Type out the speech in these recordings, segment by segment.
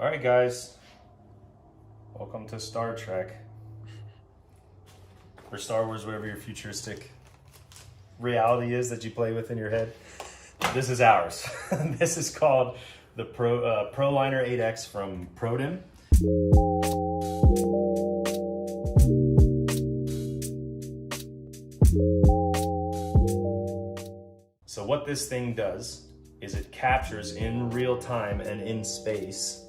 All right, guys, welcome to Star Trek, or Star Wars, whatever your futuristic reality is that you play with in your head. This is ours. This is called the Proliner 8X from Prodim. So what this thing does is it captures in real time and in space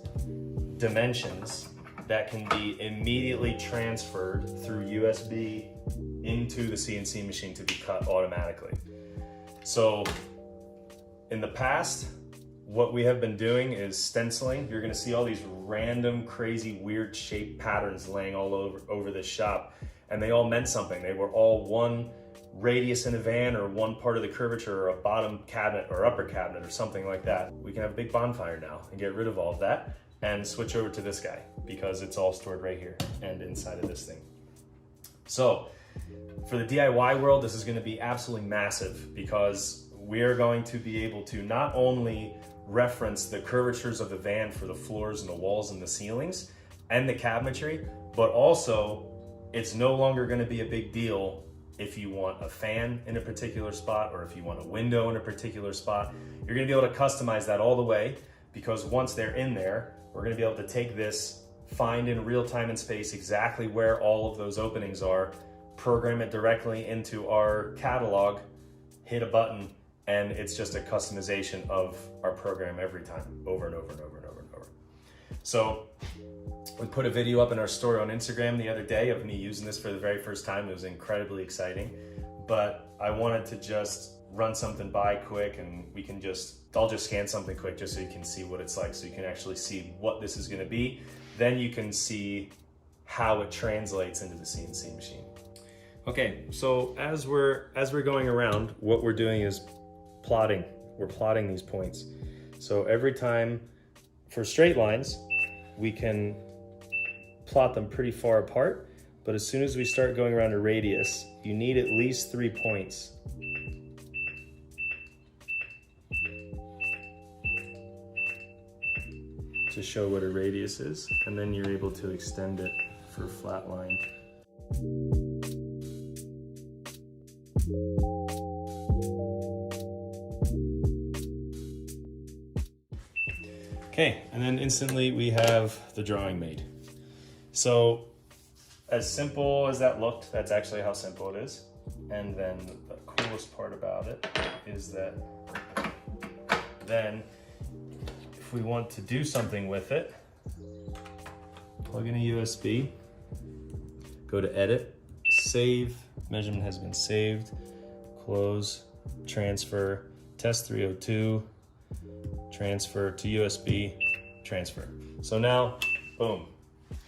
dimensions that can be immediately transferred through USB into the CNC machine to be cut automatically. So in the past, what we have been doing is stenciling. You're gonna see all these random, crazy, weird shaped patterns laying all over this shop, and they all meant something. They were all one radius in a van, or one part of the curvature, or a bottom cabinet or upper cabinet or something like that. We can have a big bonfire now and get rid of all of that and switch over to this guy because it's all stored right here and inside of this thing. So for the DIY world, this is going to be absolutely massive because we are going to be able to not only reference the curvatures of the van for the floors and the walls and the ceilings and the cabinetry, but also it's no longer going to be a big deal if you want a fan in a particular spot or if you want a window in a particular spot. You're going to be able to customize that all the way, because once they're in there, we're going to be able to take this, find in real time and space exactly where all of those openings are, program it directly into our catalog, hit a button, and it's just a customization of our program every time, over and over and over and over and over. So we put a video up in our story on Instagram the other day of me using this for the very first time. It was incredibly exciting, but I wanted to just run something by quick, and I'll just scan something quick just so you can see what it's like, so you can actually see what this is going to be. Then you can see how it translates into the CNC machine. Okay, so as we're going around, what we're doing is plotting. We're plotting these points. So every time, for straight lines, we can plot them pretty far apart, but as soon as we start going around a radius, you need at least 3 points. To show what a radius is, and then you're able to extend it for flat line. Okay, and then instantly we have the drawing made. So as simple as that looked, that's actually how simple it is. And then the coolest part about it is that then if we want to do something with it, plug in a USB, go to edit, save, measurement has been saved, close, transfer, test 302, transfer to USB, transfer. So now, boom,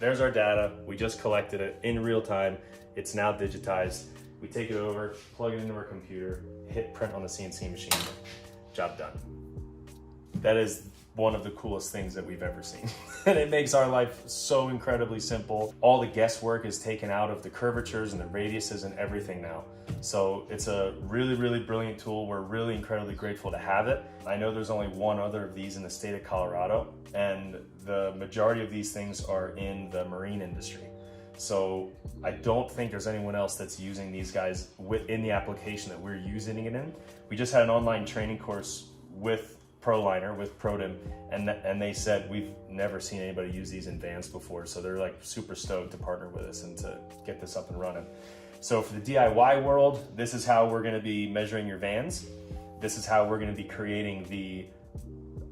there's our data. We just collected it in real time. It's now digitized. We take it over, plug it into our computer, hit print on the CNC machine, job done. That is one of the coolest things that we've ever seen. And it makes our life so incredibly simple. All the guesswork is taken out of the curvatures and the radiuses and everything now. So it's a really, really brilliant tool. We're really incredibly grateful to have it. I know there's only one other of these in the state of Colorado, and the majority of these things are in the marine industry. So I don't think there's anyone else that's using these guys in the application that we're using it in. We just had an online training course with Proliner, with Prodim, and they said we've never seen anybody use these in vans before, so they're like super stoked to partner with us and to get this up and running. So for the DIY world, this is how we're going to be measuring your vans. This is how we're going to be creating the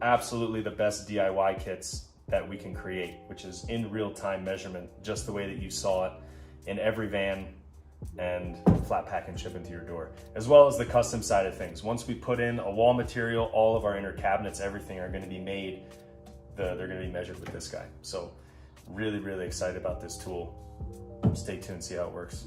absolutely the best DIY kits that we can create, which is in real-time measurement, just the way that you saw it in every van, and flat pack and ship into your door, as well as the custom side of things. Once we put in a wall material, all of our inner cabinets, everything are going to be made, they're going to be measured with this guy. So really, really excited about this tool. Stay tuned, see how it works.